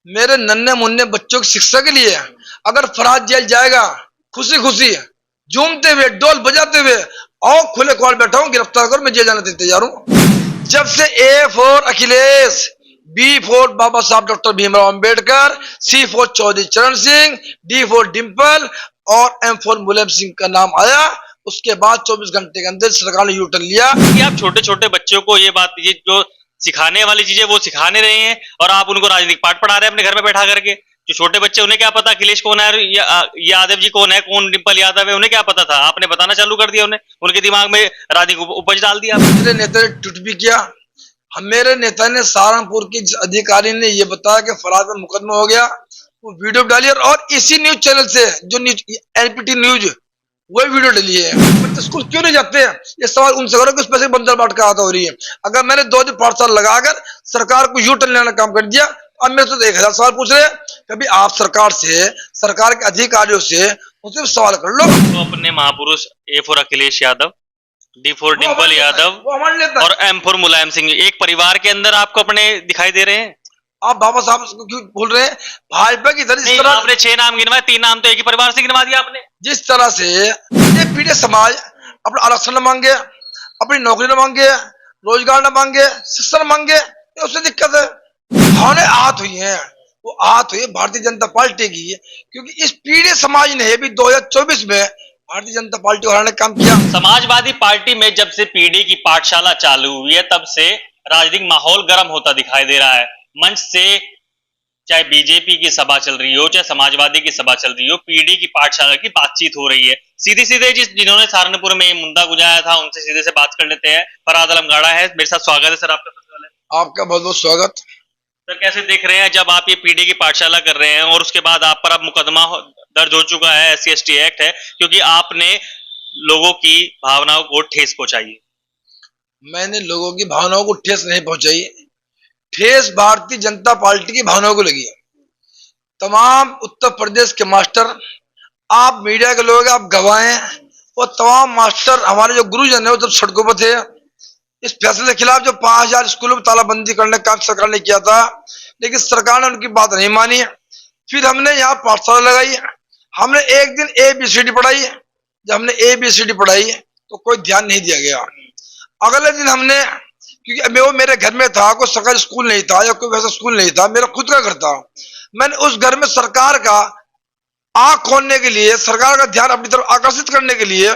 मेरे नन्हे मुन्ने बच्चों की शिक्षा के लिए अगर फराज जेल जाएगा, खुशी खुशी झूमते हुए डोल बजाते हुए, और खुले कॉल बैठा हूं, गिरफ्तार कर, मैं जेल जाने के तैयार हूं। जब से A for Akhilesh, B for Baba साहब doctor Bhimrao Ambedkar, C for Chaudhary Charan Singh, D for Dimple और एम फॉर मुलायम सिंह का नाम आया, उसके बाद 24 घंटे के अंदर सरकार ने यूटर्न लिया कि आप छोटे छोटे बच्चों को ये जो सिखाने वाली चीजें वो सिखाने रहे हैं और आप उनको राजनीतिक पाठ पढ़ा रहे हैं अपने घर में बैठा करके। जो छोटे बच्चे उन्हें क्या पता अखिलेश कौन है और यादव जी कौन है, कौन डिम्पल यादव है, उन्हें क्या पता था? आपने बताना चालू कर दिया, उन्हें उनके दिमाग में राजनीतिक उपज डाल दिया। मेरे नेता ने ट्वीट भी किया। हम मेरे नेता ने सहारनपुर के अधिकारी ने यह बताया कि फराज में मुकदमा हो गया, वो वीडियो डाली और इसी न्यूज चैनल से जो न्यूज एनपीटी न्यूज वही वीडियो डाली है। बच्चे स्कूल क्यों नहीं जाते हैं, ये सवाल उनसे करो कि उस पैसे बंदर बाट का आता हो रही है। अगर मैंने 2 दिन पाठशाला लगाकर सरकार को यू टर्न लेने का काम कर दिया, अब मेरे से 1000 सवाल पूछ रहे हैं। कभी आप सरकार से, सरकार के अधिकारियों से उनसे सवाल कर लो। तो अपने महापुरुष ए for Akhilesh Yadav, D for Dimple Yadav और एम फॉर मुलायम सिंह एक परिवार के अंदर आपको अपने दिखाई दे रहे हैं। आप बाबा साहब को क्यों बोल रहे हैं? भाजपा की तरह आपने 6 नाम गिनवाए, 3 नाम तो एक ही परिवार से गिनवा दिया आपने। जिस तरह से ये पीड़ित समाज अपना आरक्षण न मांगे, अपनी नौकरी न मांगे, रोजगार न मांगे, शिक्षा न मांगे, ये उससे दिक्कत है। भावनाएं आहत हुई हैं, वो आहत हुई है भारतीय जनता पार्टी की, क्योंकि इस पीड़ित समाज ने भी 2024 में भारतीय जनता पार्टी को हराने का काम किया। समाजवादी पार्टी में जब से पीढ़ी की पाठशाला चालू हुई है तब से राजनीतिक माहौल गर्म होता दिखाई दे रहा है। मंच से चाहे बीजेपी की सभा चल रही हो, चाहे समाजवादी की सभा चल रही हो, पीढ़ी की पाठशाला की बातचीत हो रही है। सीधे सीधे जिन्होंने सहारनपुर में मुद्दा गुजाया था उनसे सीधे से बात कर लेते हैं। फराज आलम गाड़ा है मेरे साथ, स्वागत है सर आपका। सबसे पहले आपका बहुत बहुत स्वागत सर। कैसे देख रहे हैं जब आप ये पीढ़ी की पाठशाला कर रहे हैं और उसके बाद आप पर अब मुकदमा दर्ज हो चुका है, SC/ST एक्ट है, क्योंकि आपने लोगों की भावनाओं को ठेस पहुंचाई है? मैंने लोगों की भावनाओं को ठेस नहीं पहुंचाई, ठेस भारतीय जनता पार्टी की भावनाओं को लगी है। तमाम उत्तर प्रदेश के मास्टर, आप मीडिया के लोग, आप गवाह हैं, वो तमाम मास्टर हमारे जो गुरुजन है वो जब सड़कों पर थे इस फैसले के खिलाफ, जो 5000 स्कूलों में तालाबंदी करने का काम सरकार ने किया था, लेकिन सरकार ने उनकी बात नहीं मानी। फिर हमने यहाँ पाठशाला लगाई, हमने एक दिन ABCD पढ़ाई। जब हमने ABCD पढ़ाई तो कोई ध्यान नहीं दिया गया। अगले दिन हमने, क्योंकि वो मेरे घर में था, कोई सरकारी स्कूल नहीं था या कोई वैसा स्कूल नहीं था, मेरा खुद का घर था, मैंने उस घर में सरकार का आंख खोलने के लिए, सरकार का ध्यान अपनी तरफ आकर्षित करने के लिए,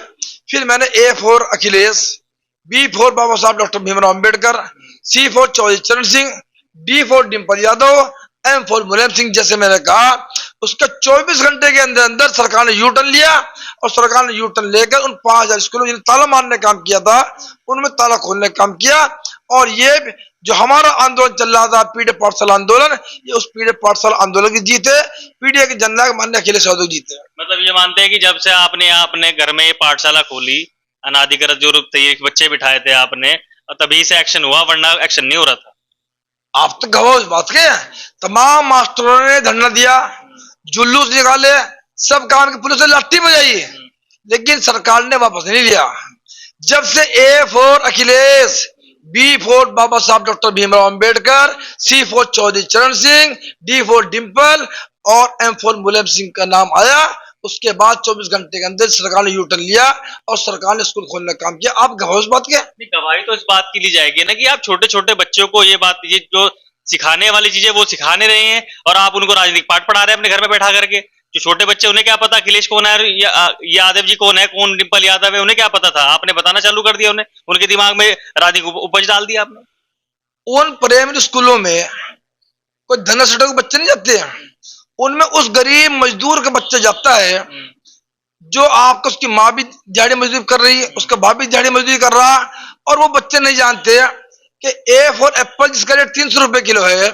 फिर मैंने A for Akhilesh, B for Baba साहब doctor Bhimrao Ambedkar, C for Chaudhary Charan Singh, D for Dimple Yadav, M for Mulayam Singh जैसे मैंने कहा, उसके 24 घंटे के अंदर अंदर सरकार ने यूटर्न लिया और सरकार ने यूटर्न लेकर उन 5000 स्कूलों जिन्हें ताला मारने का काम किया था उनमें ताला खोलने का काम किया। और ये जो हमारा आंदोलन चल रहा था पीढ़ी पाठशाला आंदोलन, ये उस पीढ़ी पाठशाला आंदोलन की जीत है, पीढ़ी के जननायक माननीय अखिलेश यादव जीत है। मतलब ये मानते हैं कि जब से आपने अपने घर में ये पाठशाला खोली, अनाधिकृत जो बच्चे बिठाए थे आपने, तभी से एक्शन हुआ, वरना एक्शन नहीं हो रहा था। आप तो गवाह उस बात के। तमाम मास्टरों ने धरना दिया, जुलूस निकाले, सब काम की पुलिस ने लाठी बजाई, लेकिन सरकार ने वापस नहीं लिया। जब से A for Akhilesh, B for Baba साहब doctor Bhimrao Ambedkar, C for Chaudhary Charan Singh, D for Dimple और एम फॉर मुलायम सिंह का नाम आया, उसके बाद 24 घंटे के अंदर सरकार ने यूटर्न लिया और सरकार ने स्कूल खोलने का काम किया। आप गवाह उस बात के। गवाही तो इस बात की ली जाएगी ना कि आप छोटे छोटे बच्चों को ये जो सिखाने वाली चीजें वो सिखाने रहे हैं और आप उनको राजनीतिक पाठ पढ़ा रहे हैं अपने घर में बैठा करके। जो छोटे बच्चे उन्हें क्या पता अखिलेश कौन है, यादव जी कौन है, कौन डिम्पल यादव है, उन्हें क्या पता था? आपने बताना चालू कर दिया, उन्हें उनके दिमाग में राजनीतिक उपज डाल दिया आपने। उन प्राइमरी स्कूलों में कोई धन के बच्चे नहीं जाते हैं, उनमें उस गरीब मजदूर का बच्चा जाता है, जो आपको उसकी माँ भी दिहाड़ी मजदूरी कर रही है, उसका बाप भी दिहाड़ी मजदूरी कर रहा, और वो बच्चे नहीं जानते कि A फॉर एप्पल जिसका रेट 300 रुपए किलो है,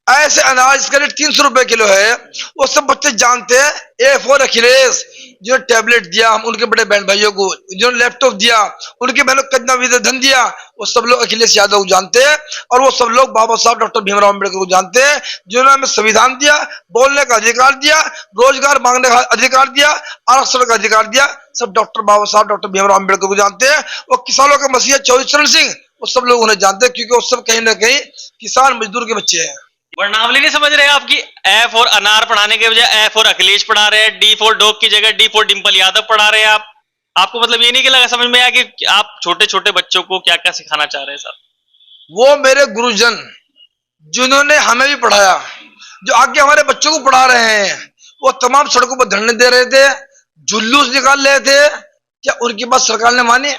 ऐसे अनाज जिसका रेट 300 रुपए किलो है, वो सब बच्चे जानते हैं। A फॉर अखिलेश, जिन्होंने टैबलेट दिया हम उनके बड़े बहन भाइयों को, जिन्होंने लैपटॉप दिया उनके बहनों को कितना विधि धन दिया, वो सब लोग अखिलेश यादव को जानते हैं। और वो सब लोग बाबा साहब डॉक्टर भीमराव अम्बेडकर को जानते हैं, जिन्होंने हमें संविधान दिया, बोलने का अधिकार दिया, रोजगार मांगने का अधिकार दिया, आरक्षण का अधिकार दिया, सब डॉक्टर बाबा साहब डॉक्टर भीमराव अम्बेडकर को जानते हैं। वो किसानों के मसीहा चौधरी चरण सिंह, वो सब लोग उन्हें जानते हैं, क्योंकि वो सब कहीं ना कहीं किसान मजदूर के बच्चे हैं। वर्णावली नहीं समझ रहे आप कि एफ और अनार पढ़ाने के बजाय एफ और अखिलेश पढ़ा रहे हैं, डी फॉर डॉग की जगह डी फॉर डिंपल यादव पढ़ा रहे हैं आप? आपको मतलब ये नहीं कि लगा समझ में आया कि आप छोटे छोटे बच्चों को क्या क्या सिखाना चाह रहे हैं सर? वो मेरे गुरुजन जिन्होंने हमें भी पढ़ाया, जो आगे हमारे बच्चों को पढ़ा रहे हैं, वो तमाम सड़कों पर धरने दे रहे थे, जुलूस निकाल रहे थे। क्या उनकी बात सरकार ने मानी?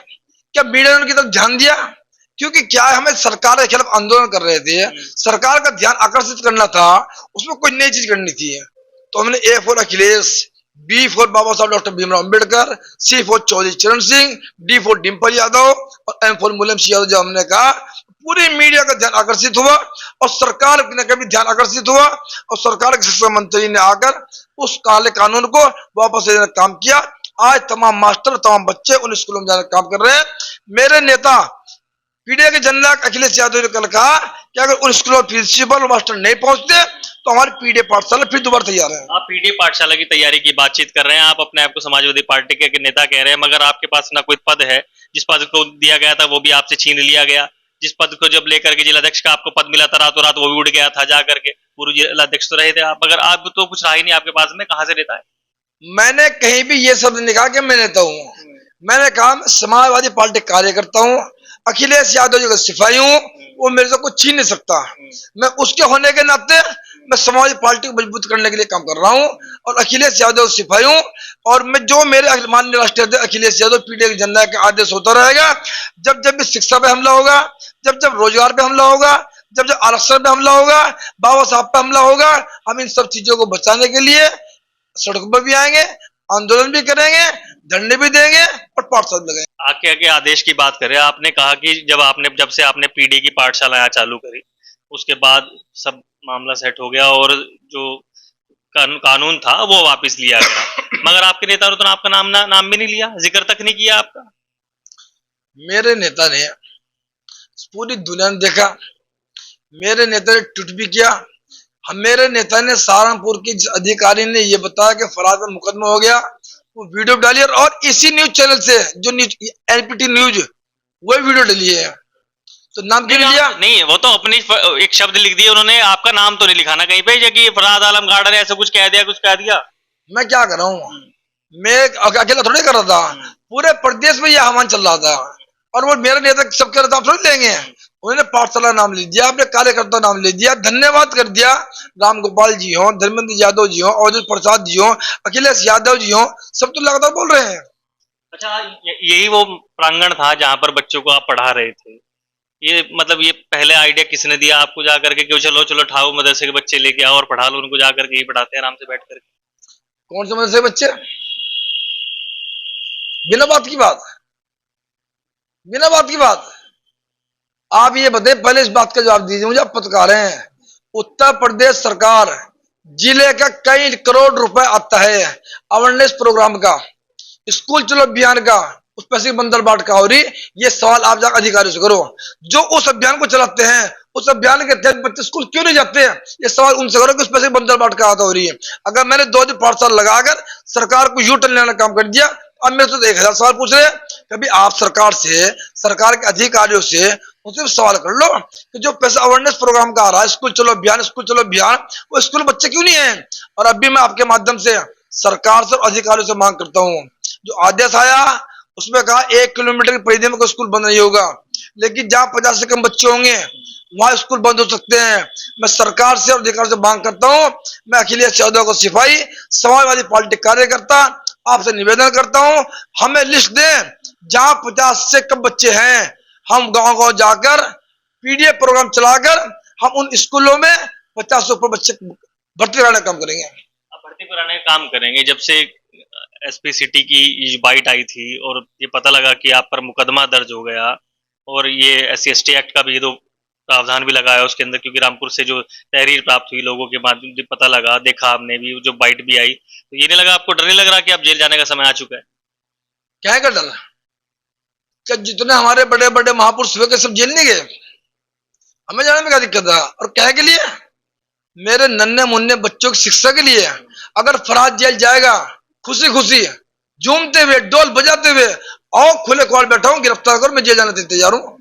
क्या मीडिया ने उनकी तरफ ध्यान दिया? क्योंकि क्या है, हमें सरकार के खिलाफ आंदोलन कर रहे थे, सरकार का ध्यान आकर्षित करना था, उसमें कोई नई चीज करनी थी। तो हमने A for Akhilesh, B for Baba साहब doctor Bhimrao Ambedkar, C for Chaudhary Charan Singh, D for Dimple Yadav और एम फॉर मुलायम सिंह यादव, जो हमने कहा, पूरी मीडिया का ध्यान आकर्षित हुआ और सरकार ने कभी ध्यान आकर्षित हुआ और सरकार के शिक्षा मंत्री ने आकर उस काले कानून को वापस लेने का काम किया। आज तमाम मास्टर, तमाम बच्चे उन स्कूलों में जाने का काम कर रहे हैं। मेरे नेता पीडीए के जननायक अखिलेश यादव ने कल कहा कि अगर उन स्कूलों में प्रिंसिपल और मास्टर नहीं पहुंचते तो हमारी पीडीए पाठशाला फिर दोबारा तैयार है। आप पीडीए पाठशाला की तैयारी की बातचीत कर रहे हैं, आप अपने आप को समाजवादी पार्टी के नेता कह रहे हैं, मगर आपके पास ना कोई पद है। जिस पद को दिया गया था वो भी आपसे छीन लिया गया। जिस पद को जब लेकर के जिलाध्यक्ष का आपको पद मिला था, रातों रात वो भी उड़ गया था जा करके। पूर्व जिलाध्यक्ष तो रहे थे आप, मगर आप तो कुछ रहा ही नहीं आपके पास में, कहाँ से नेता है? मैंने कहीं भी ये शब्द नहीं कहा कि मैं नेता हूँ। मैंने कहा मैं समाजवादी पार्टी कार्यकर्ता हूँ, अखिलेश यादव जी का सिपाही हूँ, वो मेरे से कुछ छीन नहीं सकता। मैं उसके होने के नाते मैं समाजवादी पार्टी को मजबूत करने के लिए काम कर रहा हूँ और अखिलेश यादव सिपाही हूँ। और मैं जो मेरे माननीय राष्ट्रीय अध्यक्ष अखिलेश यादव पीडीए के जननायक का आदेश होता रहेगा। जब जब भी शिक्षा पे हमला होगा, जब जब रोजगार पे हमला होगा, जब जब आरक्षण पे हमला होगा, बाबा साहब पे हमला होगा, हम इन सब चीजों को बचाने के लिए सड़कों पर भी आएंगे, आंदोलन भी करेंगे, धरने भी देंगे और पाठशाला लगाएंगे। आगे आगे आदेश की बात करें, आपने कहा कि जब से आपने पीडीए की पाठशाला यहाँ चालू करी, उसके बाद सब मामला सेट हो गया और जो कानून था वो वापस लिया गया। मगर आपके नेता ने तो आपका नाम भी नहीं लिया, जिक्र तक नहीं किया आपका। मेरे नेता ने पूरी दुनिया ने देखा, मेरे नेता ने ट्वीट भी किया। मेरे नेता ने सहारनपुर के अधिकारी ने यह बताया कि फराज में मुकदमा हो गया, वो वीडियो डाली और इसी न्यूज चैनल से जो एनपीटी न्यूज वो वीडियो डाली है। तो नाम क्यों नहीं लिया? नहीं, वो तो अपनी एक शब्द लिख दिया उन्होंने, आपका नाम तो नहीं लिखा ना कहीं पे कि फराज आलम गार्डन ऐसा कुछ कह दिया, कुछ कह दिया। मैं क्या कर रहा हूँ, मैं अकेला थोड़ी कर रहा था, पूरे प्रदेश में यह आह्वान चल रहा था और वो मेरे नेता सब कह रहे थे आप थोड़ी लेंगे। उन्होंने पाठशाला नाम ले दिया, अपने कार्यकर्ता नाम ले दिया, धन्यवाद कर दिया। राम गोपाल जी हो, धर्मेंद्र यादव जी हो, अवधूत प्रसाद जी हो, अखिलेश यादव जी हो, सब तो लगातार बोल रहे हैं। अच्छा, यही वो प्रांगण था जहां पर बच्चों को आप पढ़ा रहे थे? ये मतलब ये पहले आइडिया किसने दिया आपको जाकर के कि चलो चलो ठाऊ मदरसे के बच्चे लेके आओ और पढ़ा लो उनको, जाकर के ही पढ़ाते हैं आराम से बैठ करके? कौन से मदरसे बच्चे? बिना बात की बात, बिना बात की बात। आप ये बताइए, पहले इस बात का जवाब दीजिए मुझे, आप पत्रकार हैं। उत्तर प्रदेश सरकार जिले का कई करोड़ रुपए आता है अवेयरनेस प्रोग्राम का, स्कूल चलो अभियान का, उस पैसे बंदर बाट का हो रही। ये सवाल आप जाकर अधिकारियों से करो जो उस अभियान को चलाते हैं। उस अभियान के तहत बच्चे स्कूल क्यों नहीं जाते हैं, ये सवाल उनसे करो कि उस पैसे बंदर बाट का आता हो रही है। अगर मैंने 2 दिन पाठशाला लगाकर सरकार को यू टर्न लेने का काम कर दिया, अब मेरे तो 1000 सवाल पूछ रहे हैं। कभी आप सरकार से, सरकार के अधिकारियों से उनसे सवाल कर लो कि जो पैसा अवेयरनेस प्रोग्राम का आ रहा है, स्कूल चलो अभियान, स्कूल चलो अभियान, वो स्कूल बच्चे क्यों नहीं है। और अभी मैं आपके माध्यम से सरकार से और अधिकारियों से मांग करता हूँ, जो आदेश आया उसमें कहा 1 किलोमीटर की परिधि में कोई स्कूल बंद नहीं होगा, लेकिन जहां 50 से कम बच्चे होंगे वहां स्कूल बंद हो सकते हैं। मैं सरकार से और अधिकारियों से मांग करता हूं, मैं अखिलेश यादव को सिपाही, समाजवादी पार्टी कार्यकर्ता आपसे निवेदन करता हूं, हमें लिस्ट दें जहां 50 से कम बच्चे हैं। हम गांव गांव जाकर पीडीए प्रोग्राम चलाकर हम उन स्कूलों में 50 से ऊपर बच्चे भर्ती कराने का काम करेंगे। भर्ती कराने का काम करेंगे। जब से एसपी सिटी की बाइट आई थी और ये पता लगा कि आप पर मुकदमा दर्ज हो गया और ये SC/ST एक्ट का भी तो प्रावधान भी लगाया उसके अंदर, क्योंकि रामपुर से जो तहरीर प्राप्त हुई लोगों के माध्यम से पता लगा, देखा आपने भी जो बाइट भी आई, तो ये नहीं लगा आपको, डर नहीं लग रहा कि आप जेल जाने का समय आ चुका है? क्या है डर? क्या जितने हमारे बड़े बड़े महापुरुष हुए सब जेल नहीं गए? हमें जाने में क्या दिक्कत है? और क्या के लिए? मेरे नन्हे मुन्ने बच्चों की शिक्षा के लिए। अगर फराज जेल जाएगा खुशी खुशी झूमते हुए, ढोल बजाते हुए, और खुले कॉल बैठा हूं, गिरफ्तार कर, मैं जेल जाने के तैयार हूं।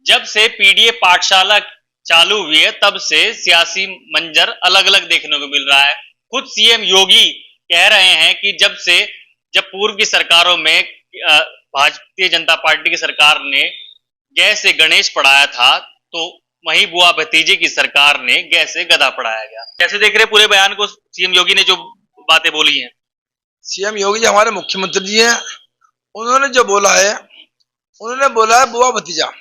जब से पीडीए पाठशाला चालू हुई है तब से सियासी मंजर अलग अलग देखने को मिल रहा है। खुद सीएम योगी कह रहे हैं कि जब पूर्व की सरकारों में भारतीय जनता पार्टी की सरकार ने गैस से गणेश पढ़ाया था, तो वहीं बुआ भतीजे की सरकार ने गैस से गधा पढ़ाया गया। कैसे देख रहे पूरे बयान को, सीएम योगी ने जो बातें बोली हैं? सीएम योगी जी हमारे मुख्यमंत्री जी हैं। उन्होंने जो बोला है, उन्होंने बोला है बुआ भतीजा।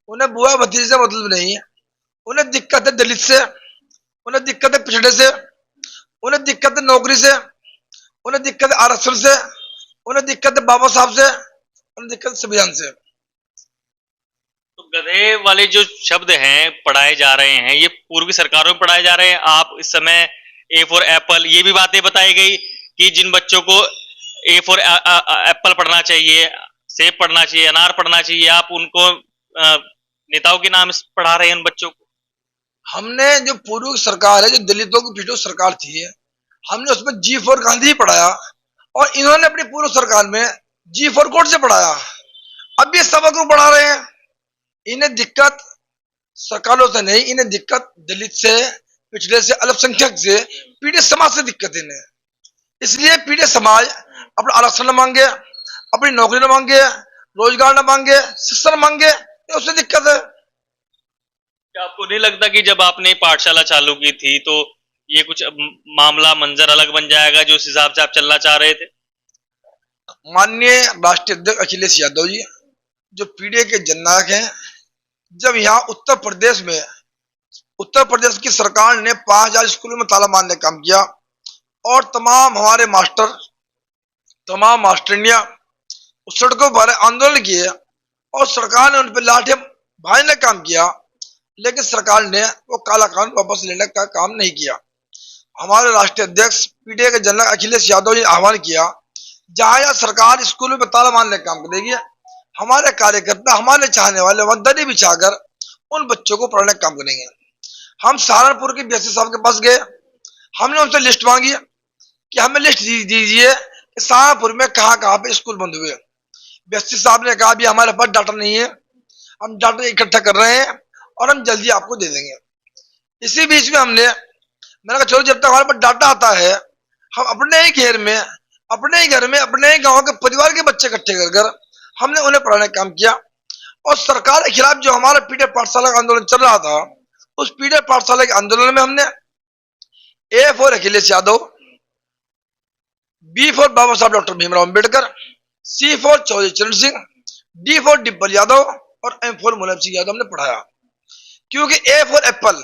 उन्हें बुआ भतीजे से मतलब नहीं है। उन्हें दिक्कत है दलित से, उन्हें दिक्कत है पिछड़े से, उन्हें दिक्कत है नौकरी से, उन्हें दिक्कत है आरक्षण से, उन्हें दिक्कत है बाबा साहब से, उन्हें दिक्कत है संविधान से। तो गधे वाले जो शब्द हैं पढ़ाए जा रहे हैं, ये पूर्वी सरकारों में पढ़ाए जा रहे हैं। आप इस समय ए फॉर एप्पल, ये भी बातें बताई गई कि जिन बच्चों को ए फॉर एप्पल पढ़ना चाहिए, सेब पढ़ना चाहिए, अनार पढ़ना चाहिए, आप उनको नेताओं के नाम पढ़ा रहे हैं उन बच्चों को। हमने जो पूर्व सरकार है, जो दलितों की पिछड़ों सरकार थी, हमने उसमें जी फॉर गांधी ही पढ़ाया, और इन्होंने अपनी पूर्व सरकार में जी फॉर कोड से पढ़ाया। अब ये सबक को पढ़ा रहे हैं। इन्हें दिक्कत सरकारों से नहीं, इन्हें दिक्कत दलित से, पिछड़े से, अल्पसंख्यक से, पीड़ित समाज से दिक्कत इन्हें। इसलिए पीड़ित समाज अपना आरक्षण न मांगे, अपनी नौकरी न मांगे, रोजगार न मांगे, शिक्षा न मांगे, तो उससे दिक्कत है। क्या आपको नहीं लगता कि जब आपने पाठशाला चालू की थी तो ये कुछ मामला मंजर अलग बन जाएगा जो उस हिसाब से आप चलना चाह रहे थे? माननीय राष्ट्रीय अध्यक्ष अखिलेश यादव जी, जो पीढ़ी के जननायक हैं, जब यहाँ उत्तर प्रदेश की सरकार ने 5000 स्कूलों में ताला मारने का काम किया, और तमाम हमारे मास्टर, तमाम मास्टरनियां उस सड़कों पर आंदोलन किए, और सरकार ने उन पर लाठी भाजने का काम किया, लेकिन सरकार ने वो काला कानून वापस लेने का काम नहीं किया। हमारे राष्ट्रीय अध्यक्ष पीडीए के जनरल अखिलेश यादव जी ने आह्वान किया, जहां सरकार स्कूलों में ताला मारने का काम करेगी, हमारे कार्यकर्ता, हमारे चाहने वाले वहां दरी बिछाकर उन बच्चों को पढ़ने का काम करेंगे। हम सहारनपुर के बीएससी साहब के पास गए, हमने उनसे लिस्ट मांगी कि हमें लिस्ट दीजिए कि सहारनपुर में कहाँ कहाँ पे स्कूल बंद हुए। बीएससी साहब ने कहा अभी हमारे पास डाटा नहीं है, हम डाटा इकट्ठा कर रहे हैं और हम जल्दी आपको दे देंगे। इसी बीच में मैंने कहा चलो जब तक हमारे पास डाटा आता है, हम अपने ही घर में, अपने ही गांव के परिवार के बच्चे इकट्ठे कर हमने उन्हें पढ़ाने का काम किया। और सरकार के खिलाफ जो हमारा पीडीएफ पाठशाला का आंदोलन चल रहा था, उस पीडीएफ पाठशाला के आंदोलन में हमने A for Akhilesh Yadav, B for Baba साहब doctor Bhimrao Ambedkar, C for Chaudhary Charan Singh, D for Dimple Yadav, और एम फॉर मुलायम सिंह यादव हमने पढ़ाया। क्योंकि ए फॉर एप्पल,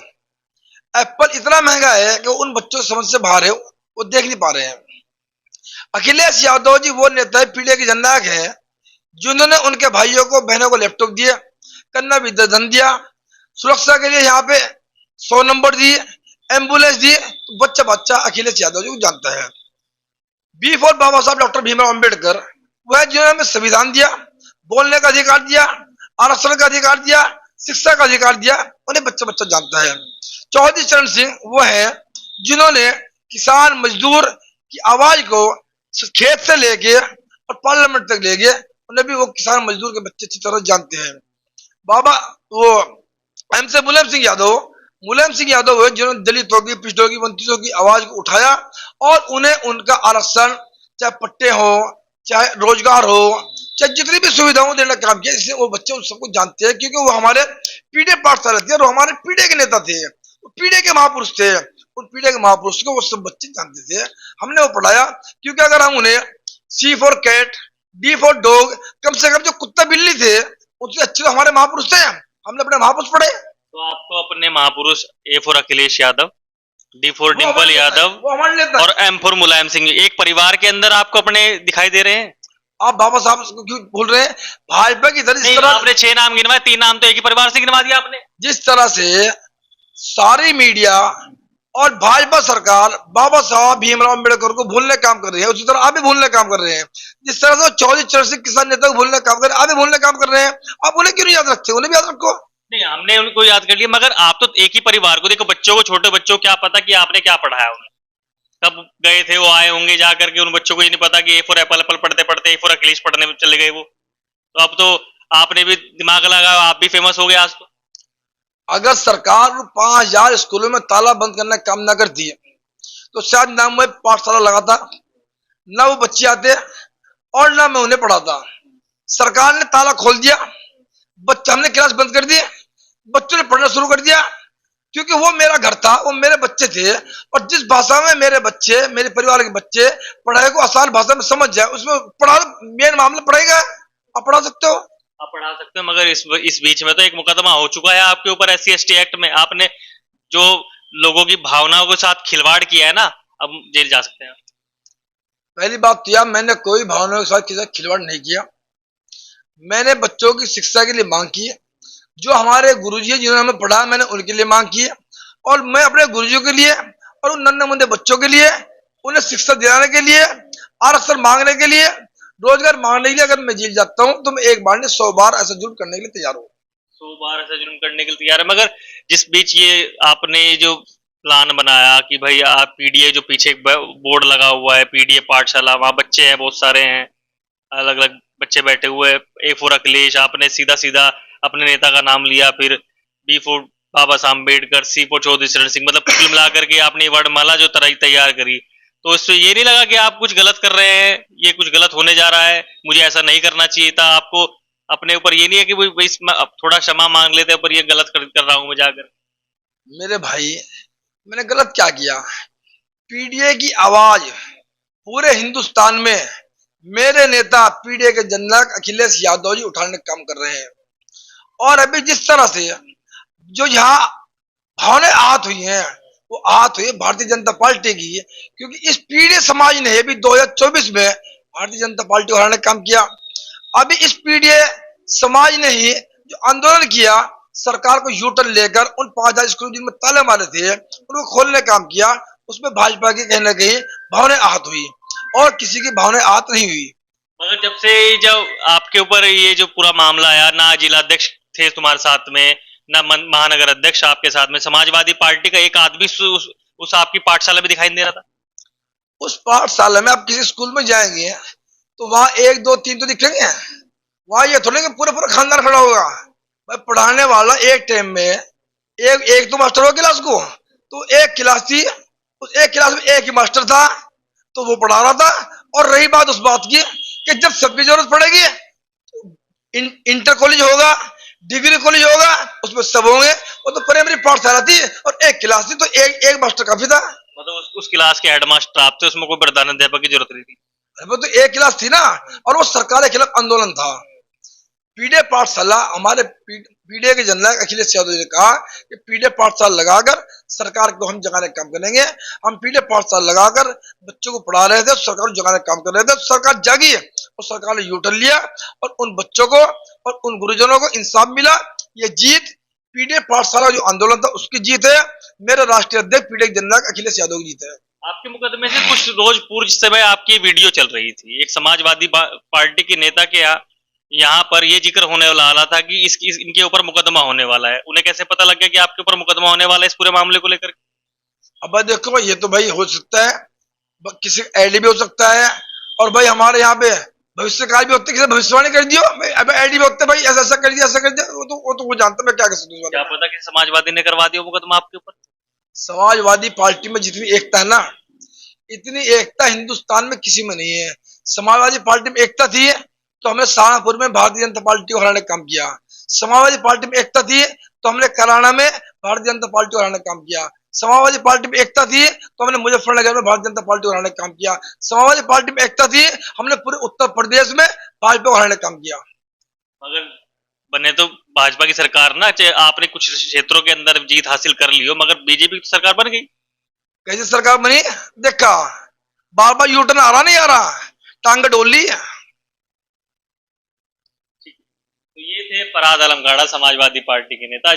एप्पल इतना महंगा है कि उन बच्चों समझ से बाहर है, वो देख नहीं पा रहे हैं। अखिलेश यादव जी वो नेता पीढ़ी के जननायक है जिन्होंने उनके भाइयों को, बहनों को लैपटॉप दिए, कन्या विद्याधन दिया, सुरक्षा के लिए यहाँ पे 100 नंबर दिए, एम्बुलेंस दिए। तो बच्चा बच्चा अखिलेश यादव जी को जानता है। बी फॉर बाबा साहब डॉक्टर भीमराव अंबेडकर, वह जिन्होंने हमें संविधान दिया, बोलने का अधिकार दिया, आरक्षण का अधिकार दिया, शिक्षा का अधिकार दिया, उन्हें बच्चा बच्चा जानता है। चौधरी चरण सिंह वो है जिन्होंने किसान मजदूर की आवाज को खेत से लेके और पार्लियामेंट तक ले गए, उन्हें भी वो किसान मजदूर के बच्चे अच्छी तरह जानते हैं। बाबा वो एम से मुलायम सिंह यादव है जिन्होंने दलितों की, पिछड़ों की, वंचितों की आवाज को उठाया और उन्हें उनका आरक्षण, चाहे पट्टे हो, चाहे रोजगार हो, चाहे जितनी भी सुविधाओं देने का काम किया। इसलिए वो बच्चे उन सबको जानते हैं, क्योंकि वो हमारे पीढ़ी पाठशाला थे और वो हमारे पीढ़ी के नेता थे, पीढ़ी के महापुरुष थे। उन पीढ़ी के महापुरुष को वो सब बच्चे जानते थे, हमने वो पढ़ाया। क्योंकि अगर हम उन्हें C for cat, D for dog, कम से कम जो कुत्ता बिल्ली थे उनसे अच्छे तो हमारे महापुरुष थे, हमने अपने महापुरुष पढ़े। तो आपको अपने महापुरुष ए for Akhilesh Yadav, D for Dimple Yadav और एम फॉर मुलायम सिंह, एक परिवार के अंदर आपको अपने दिखाई दे रहे हैं। आप बाबा साहब को क्यों बोल रहे हैं? भाजपा की तरह आपने 6 नाम गिनवाए, 3 नाम तो एक ही परिवार से गिनवा दिया आपने। जिस तरह से सारी मीडिया और भाजपा सरकार बाबा साहब भीमराव अंबेडकर को भूलने का काम कर रही है, उसी तरह आप भी भूलने का काम कर रहे हैं। जिस तरह से चौधरी चरण सिंह किसान नेता को भूलने का काम कर रहे हैं, आप भी भूलने का काम कर रहे हैं। आप उन्हें क्यों नहीं याद रखते? उन्हें भी याद रखो। नहीं, हमने उनको याद कर लिया, मगर आप तो एक ही परिवार को देखो, बच्चों को, छोटे बच्चों को क्या पता कि आपने क्या पढ़ाया उन्हें, कब गए थे वो आए होंगे जाकर के, उन बच्चों को ये नहीं पता कि ए फॉर एप्पल पढ़ते पढ़ते ए फॉर अखिलेश पढ़ने में चले गए वो। तो अब तो आपने भी दिमाग लगाया, आप भी फेमस हो गए आज तो। अगर सरकार 5,000 स्कूलों में ताला बंद करने का काम न करती तो शायद ना मैं पाठशाला लगाता, ना वो बच्चे आते और ना मैं उन्हें पढ़ाता। सरकार ने ताला खोल दिया, बच्चे हमने क्लास बंद कर दी, बच्चों ने पढ़ना शुरू कर दिया, क्योंकि वो मेरा घर था, वो मेरे बच्चे थे, और जिस भाषा में मेरे बच्चे, मेरे परिवार के बच्चे पढ़ाई को आसान भाषा में समझ जाए, उसमें पढ़ा, मेन मामला पढ़ाई का। आप पढ़ा सकते हो, आप पढ़ा सकते हो, मगर इस बीच में तो एक मुकदमा हो चुका है आपके ऊपर SC/ST एक्ट में। आपने जो लोगों की भावनाओं के साथ खिलवाड़ किया है ना, अब जेल जा सकते हैं। पहली बात तो यह, मैंने कोई भावनाओं के साथ किसी खिलवाड़ नहीं किया। मैंने बच्चों की शिक्षा के लिए मांग की है, जो हमारे गुरुजी हैं जिन्होंने हमें पढ़ाया, मैंने उनके लिए मांग की है, और मैं अपने गुरुजियों के लिए और उन नन्हे मुन्ने बच्चों के लिए, उन्हें शिक्षा दिलाने के लिए, आरक्षण मांगने के लिए, रोजगार मांगने के लिए अगर मैं जेल जाता हूं तो मैं एक बार नहीं 100 बार ऐसा जुल्म करने के लिए तैयार हूं। 100 बार ऐसा जुल्म करने के लिए तैयार है। मगर जिस बीच ये आपने जो प्लान बनाया कि भाई आप PDA, जो पीछे एक बोर्ड लगा हुआ है PDA पाठशाला, वहां बच्चे हैं, बहुत सारे हैं, अलग अलग बच्चे बैठे हुए हैं, A फॉर अखिलेश, आपने सीधा सीधा अपने नेता का नाम लिया, फिर B for Baba Saheb Ambedkar, C for Chaudhary Charan Singh, मतलब कुल मिला करके आपने ये वर्णमाला जो तैयार करी, तो इससे ये नहीं लगा कि आप कुछ गलत कर रहे हैं, ये कुछ गलत होने जा रहा है, मुझे ऐसा नहीं करना चाहिए था? आपको अपने ऊपर ये नहीं है कि भाई अब थोड़ा क्षमा मांग लेते हैं, पर ये गलत कर रहा हूं मैं जाकर? मेरे भाई, मैंने गलत क्या किया? पीडीए की आवाज पूरे हिंदुस्तान में मेरे नेता पीडीए के जननायक अखिलेश यादव जी उठाने का काम कर रहे हैं। और अभी जिस तरह से जो यहाँ भावनाएं आहत हुई हैं, वो आहत हुई भारतीय जनता पार्टी की, क्योंकि इस पीडीए समाज ने भी 2024 में भारतीय जनता पार्टी को हराने का काम किया। अभी इस पीडीए समाज ने ही जो आंदोलन किया, सरकार को यूटर्न लेकर उन 5,000 स्कूल जिनमें ताले मारे थे उनको खोलने का काम किया, उसमें भाजपा की कहीं ना कहीं भावनाएं आहत हुई, और किसी की भावनाएं आहत नहीं हुई। मगर जब आपके ऊपर ये जो पूरा मामला आया, ना जिला अध्यक्ष थे तुम्हारे साथ में, ना महानगर अध्यक्ष आपके साथ में, समाजवादी पार्टी का एक आदमी उस आपकी पाठशाला में दिखाई नहीं दे रहा था? उस पाठशाला में आप किसी स्कूल में जाएंगे तो वहां 1, 2, 3 तो दिखेंगे, वहां ये थोड़े कि पूरा पूरा खानदान खड़ा होगा। मैं पढ़ाने वाला एक टाइम में एक तो मास्टर हो क्लास को, तो एक क्लास थी, उस एक क्लास में एक ही मास्टर था, तो वो पढ़ा रहा था। और रही बात उस बात की कि जब सबकी जरूरत पड़ेगी, इंटर कॉलेज होगा, डिग्री कॉलेज होगा, उसमें सब होंगे। वो तो प्राइमरी पाठशाला थी और एक क्लास थी, तो एक मास्टर काफी था। मतलब उस क्लास के हेडमास्टर आप थे, उसमें कोई प्रधानाध्यापक की जरूरत नहीं थी? वो तो एक क्लास थी ना, और वो सरकार के खिलाफ आंदोलन था। पीडीए पाठशाला, हमारे पीडीए के जननायक अखिलेश यादव जी ने कहा कि पीडीए पाठशाला लगाकर सरकार को हम जगाने का काम करेंगे। हम पीडीए पाठशाला लगाकर बच्चों को पढ़ा रहे थे, सरकार को जगाने का काम कर रहे थे। सरकार जागी और सरकार ने यूटर्न लिया, और उन बच्चों को और उन गुरुजनों को इंसाफ मिला। ये जीत पीडीए पाठशाला जो आंदोलन था उसकी जीत है, मेरे राष्ट्रीय अध्यक्ष पीडीए जननायक अखिलेश यादव की जीत है। आपके मुकदमे से कुछ रोज पूर्व समय आपकी वीडियो चल रही थी, एक समाजवादी पार्टी के नेता के यहाँ पर ये जिक्र होने वाला था कि इनके ऊपर मुकदमा होने वाला है। उन्हें कैसे पता लग गया कि आपके ऊपर मुकदमा होने वाला है इस पूरे मामले को लेकर? अब देखो भाई, ये तो भाई हो सकता है, किसी आईडी भी हो सकता है, और भाई हमारे यहाँ पे भविष्यकाल भी होते, किसी भविष्यवाणी कर दियो, अब आईडी भी होते भाई, ऐसा ऐसा कर दिया, ऐसा कर दिया, वो जानता, मैं क्या कर सकता हूँ। क्या पता कि समाजवादी ने करवा दिया मुकदमा आपके ऊपर? समाजवादी पार्टी में जितनी एकता है ना, इतनी एकता हिंदुस्तान में किसी में नहीं है। समाजवादी पार्टी में एकता थी तो हमने सहारनपुर में भारतीय जनता पार्टी को हराने का काम किया। समाजवादी पार्टी में एकता थी तो हमने कराना में भारतीय जनता पार्टी को हराने का काम किया। समाजवादी पार्टी में एकता थी तो हमने मुजफ्फरनगर में भारतीय जनता पार्टी को हराने का काम किया। समाजवादी पार्टी में एकता थी, हमने पूरे उत्तर प्रदेश में भाजपा को हराने का काम किया। मगर बने तो भाजपा की सरकार ना, चाहे आपने कुछ क्षेत्रों के अंदर जीत हासिल कर ली हो, मगर बीजेपी की सरकार बन गई। कैसे सरकार बनी? देखा, बार बार यूटर्न आ रहा, नहीं आ रहा, टांग डोल ली। तो ये थे फरहाद आलम गाड़ा, समाजवादी पार्टी के नेता,